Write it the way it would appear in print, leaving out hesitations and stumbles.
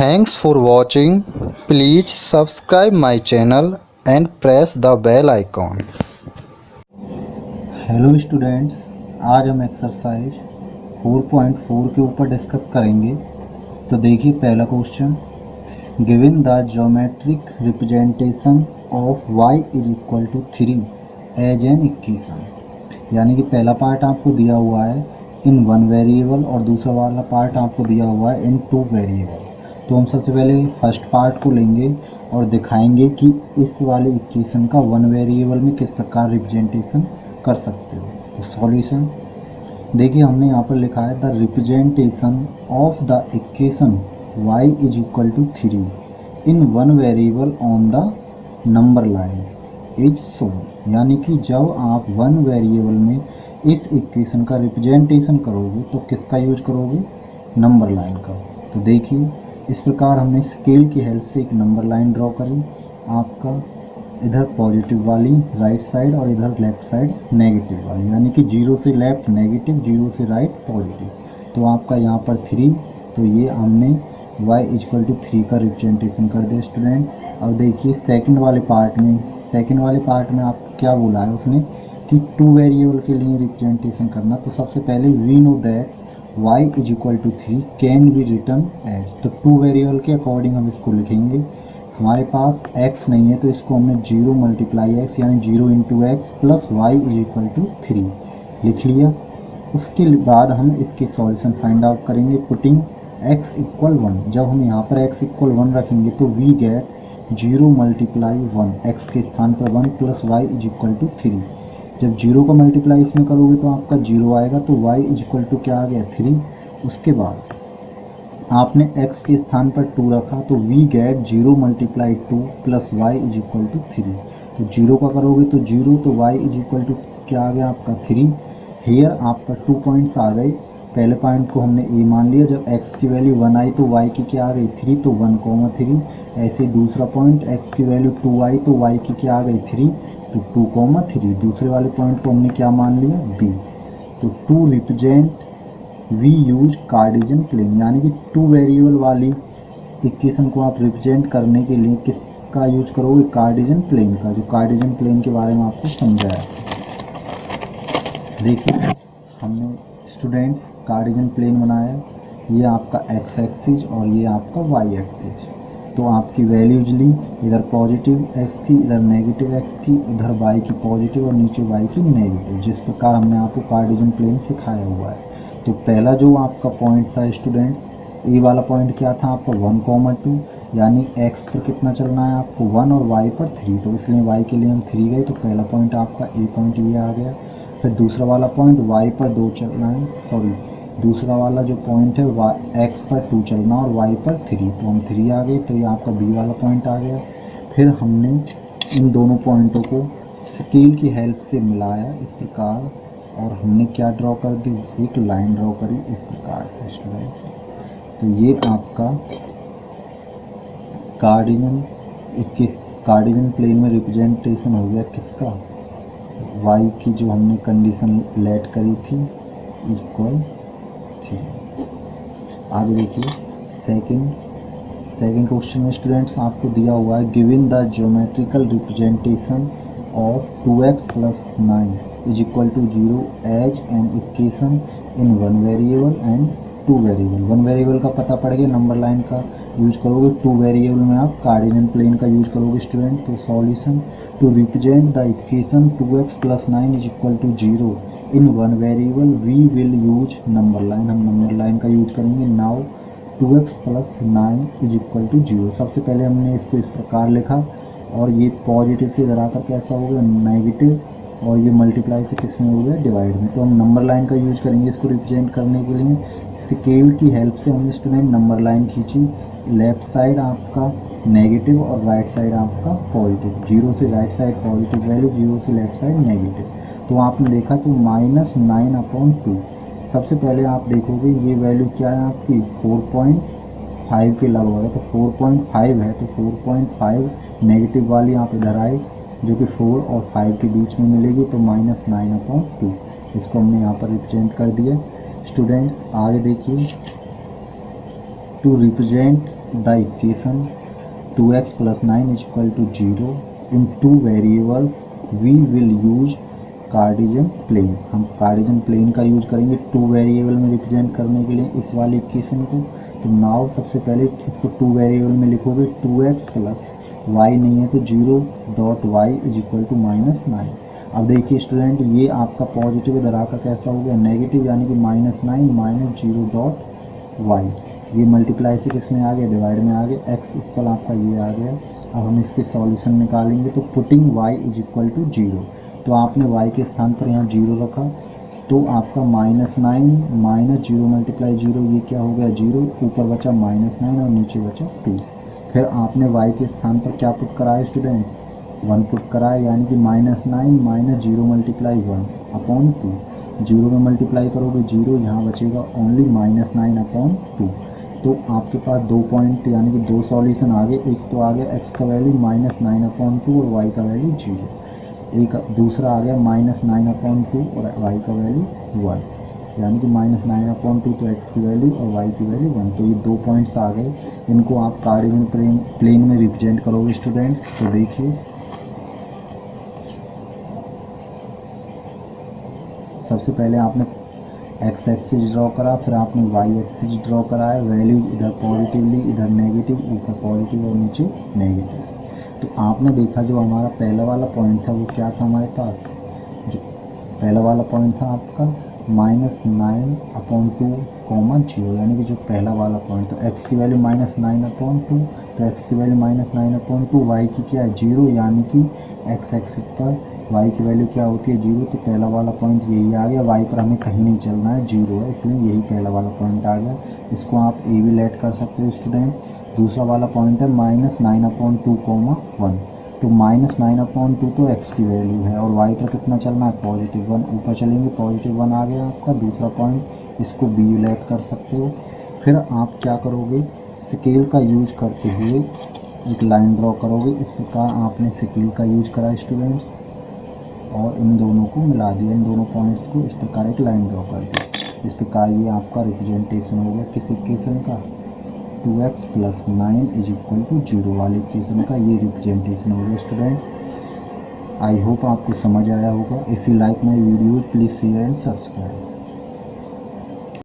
Thanks for watching. Please subscribe my channel and press the bell icon. Hello students, आज हम exercise 4.4 के ऊपर discuss करेंगे। तो देखिए पहला question, given the geometric representation of y is equal to 3 as an equation. यानी कि पहला पार्ट आपको दिया हुआ है इन वन वेरिएबल और दूसरा वाला पार्ट आपको दिया हुआ है इन टू वेरिएबल। तो हम सबसे पहले फर्स्ट पार्ट को लेंगे और दिखाएंगे कि इस वाले इक्वेशन का वन वेरिएबल में किस प्रकार रिप्रेजेंटेशन कर सकते हो। तो सॉल्यूशन देखिए, हमने यहाँ पर लिखा है the representation of the equation y is equal to 3 in one variable on the number line is shown. यानी कि जब आप वन वेरिएबल में इस इक्वेशन का रिप्रेजेंटेशन करोगे तो किसका यूज करोगे? नंबर लाइन का। तो देखिए इस प्रकार हमने स्केल की हेल्प से एक नंबर लाइन ड्रॉ करी। आपका इधर पॉजिटिव वाली राइट साइड और इधर लेफ्ट साइड नेगेटिव वाली, यानी कि 0 से लेफ्ट नेगेटिव, 0 से राइट पॉजिटिव। तो आपका यहाँ पर 3, तो ये हमने y इक्वल टू 3 का रिप्रेजेंटेशन कर दिया स्टूडेंट। अब देखिए सेकंड वाले पार्ट में आप क्या बोला है उसने कि टू वेरिएबल के लिए रिप्रेजेंटेशन करना। तो सबसे पहले we know that y is equal to 3 can be written as. तो टू वेरिएबल के अकॉर्डिंग हम इसको लिखेंगे। हमारे पास x नहीं है तो इसको हमने 0 मल्टीप्लाई x यानी 0 into x plus y is equal to 3 लिख लिया। उसके बाद हम इसके सॉल्यूशन फाइंड आउट करेंगे पुटिंग x इक्वल 1। जब हम यहाँ पर x इक्वल 1 रखेंगे तो वी गेट 0 मल्टीप्लाई 1, x के स्थान पर 1 plus y is equal to 3। जब 0 का मल्टीप्लाई इसमें करोगे तो आपका 0 आएगा, तो y इज इक्वल टू क्या आ गया? 3। उसके बाद आपने x के स्थान पर 2 रखा तो we get 0 multiply 2 plus y is equal to 3। तो 0 का करोगे तो 0, तो y इज इक्वल टू क्या आ गया आपका? 3। हेयर आपका 2 पॉइंट्स आ गए। पहले पॉइंट को हमने a मान लिया, जब x की वैल्यू 1 आई तो y की क्या आ गई? 3, तो 1, 3। ऐसे दूसरा पॉइंट x की वैल्यू 2 आई तो y की क्या आ गई? 3, तो 2, 3। दूसरे वाले पॉइंट को हमने क्या मान लिया? b। तो to represent we use Cartesian plane, यानी कि टू वेरिएबल वाली इक्वेशन को आप रिप्रेजेंट करने के लिए किसका यूज करोगे? कार्टेशियन प्लेन का, जो कार्टेशियन प्लेन के बारे में आपको समझाया। देखिए हमने स्टूडेंट्स कार्टेशियन प्लेन बनाया। ये आपका x एक्सिस और ये आपका y एक्सिस। तो आपकी वैल्यूज ली, इधर पॉजिटिव x की, इधर नेगेटिव x की, इधर y की पॉजिटिव और नीचे y की नेगेटिव, जिस प्रकार हमने आपको कार्टेशियन प्लेन सिखाया हुआ है। तो पहला जो आपका पॉइंट था स्टूडेंट्स, ए वाला पॉइंट क्या था आपका? 1, 2, यानी x पर कितना चलना है आपको? 1 और y पर 3, तो इसलिए y के लिए हम 3 गए। तो पहला पॉइंट आपका ए पॉइंट ये आ गया। फिर दूसरा वाला पॉइंट y पर 2 चलना है, दूसरा वाला जो पॉइंट है x पर 2 चलना और y पर 3, तो हम 3 आ गए। तो ये आपका b वाला पॉइंट आ गया। फिर हमने इन दोनों पॉइंटों को स्केल की हेल्प से मिलाया इस प्रकार, और हमने क्या ड्रॉ कर दी? एक लाइन ड्रॉ करी इस प्रकार से स्टूडेंट। तो ये आपका कार्टेशियन प्लेन में रिप्रेजेंटेशन हो गया किसका? y की, जो हमने कंडीशन लेट करी थी इक्वल 3। आगे देखिए सेकंड क्वेश्चन में स्टूडेंट्स आपको दिया हुआ है given the geometrical representation of 2x plus 9 is equal to 0 as an equation in one variable and two variable. One variable का पता पड़ गया, नंबर लाइन का यूज करोगे। टू वेरिएबल में आप कार्टेशियन प्लेन का यूज करोगे स्टूडेंट। तो solution to represent the equation 2x plus 9 is equal to 0 in one variable we will use number line. हम नंबर लाइन का यूज करेंगे। Now 2x plus 9 is equal to 0। सबसे पहले हमने इसको इस प्रकार लिखा, और ये पॉजिटिव से इधर आकर कैसा हो गया? नेगेटिव, और ये मल्टीप्लाई से किस में हो गया? डिवाइड में। तो हम नंबर लाइन का यूज करेंगे इसको रिप्रेजेंट करने के लिए। स्केल की हेल्प से हमने स्टूडेंट नंबर लाइन खींची। लेफ्ट साइड आपका नेगेटिव और राइट साइड आपका पॉजिटिव। 0 से राइट साइड पॉजिटिव वैल्यू, 0 से लेफ्ट साइड नेगेटिव। तो आपने देखा तो -9/2। सबसे पहले आप देखोगे ये वैल्यू क्या है आपकी? 4.5 के लगभग है। तो 4.5 है, तो 4.5 नेगेटिव वाली आप इधर आए, जो कि 4 और 5 के बीच में मिलेगी, तो -9/2। इसको हमने यहाँ पर रिप्रेजेंट कर दिया स्टूडेंट्स। आगे देखिए to represent the equation 2x + 9 = 0 in two variables we will use Cartesian plane. हम कार्टेशियन प्लेन का यूज करेंगे टू वेरिएबल में रिप्रेजेंट करने के लिए इस वाले इक्वेशन को। तो नाउ सबसे पहले इसको टू वेरिएबल में लिखोगे 2x + y नहीं है तो 0.y = -9। अब देखिए स्टूडेंट, ये आपका पॉजिटिव इधर आकर कैसा हो गया नेगेटिव, यानी कि -9 - 0.y। ये मल्टीप्लाई से किस में आ गया, डिवाइड में आ गया, x इक्वल आपका ये आ गया। अब हम इसके सॉल्यूशन निकालेंगे तो पुटिंग y = 0, तो आपने y के स्थान पर यहाँ 0 रखा तो आपका -9 - 0 × 0 ये क्या हो गया 0, ऊपर बचा -9 और नीचे बचा 2। फिर आपने y के स्थान पर क्या पुट कराया स्टूडेंट, 1 पुट कराया, यानी कि -9 - 0 × 1/2। 0 में मल्टीप्लाई करोगे 0, यहाँ बचेगा ओनली -9/2। तो आपके पास 2 पॉइंट यानी कि 2 सॉल्यूशन आ गए। एक तो आ गया x का वैल्यू -9/2 और y का वैल्यू 0। एक दूसरा आ गया -9/2 और y का वैल्यू 1, यानी कि -9/2 तो x की वैल्यू और y की वैल्यू 1। तो ये 2 पॉइंट्स आ गए, इनको आप कार्टेशियन प्लेन में रिप्रेजेंट करोगे स्टूडेंट्स। तो देखिए सबसे पहले आपने x एक्सिस ड्रॉ करा, फिर आपने y एक्सिस ड्रॉ कराया, वैल्यू इधर पॉजिटिवली इधर नेगेटिव, ऊपर पॉजिटिव और नीचे नेगेटिव। तो आपने देखा जो हमारा पहला वाला पॉइंट था वो क्या था हमारे पास, जो पहला वाला पॉइंट था आपका -9/2, 0, यानी कि जो पहला वाला पॉइंट था x की वैल्यू -9/2, तो x की वैल्यू -9/2, y की क्या है 0, यानी कि x एक्सिस पर y की वैल्यू क्या होती है 0। तो पहला वाला पॉइंट यही आ गया, y पर हमें कहीं नहीं चलना है, 0 है, इसलिए यही पहला वाला पॉइंट आ गया। इसको आप ए भी लेट कर सकते हो स्टूडेंट। दूसरा वाला पॉइंट है -9/2, 1, तो -9/2 तो x की वैल्यू है और y पर कितना चलना है +1, ऊपर चलेंगे +1 आ गया आपका दूसरा पॉइंट, इसको b लेट कर सकते हो। फिर आप क्या करोगे, स्केल का यूज करते हुए एक लाइन ड्रॉ करोगे। इस प्रकार आपने स्केल का यूज करा स्टूडेंट्स और इन दोनों को मिला दिया, इन दोनों पॉइंट्स को इस प्रकार एक लाइन ड्रॉ कर दी। इस प्रकार ये आपका रिप्रेजेंटेशन हो गया किस इक्वेशन का, 2x + 9 = 0 वाले इक्वेशन का ये रिप्रेजेंटेशन हो गया स्टूडेंट्स। आई होप आपको समझ आया होगा। If you like my videos please share and subscribe.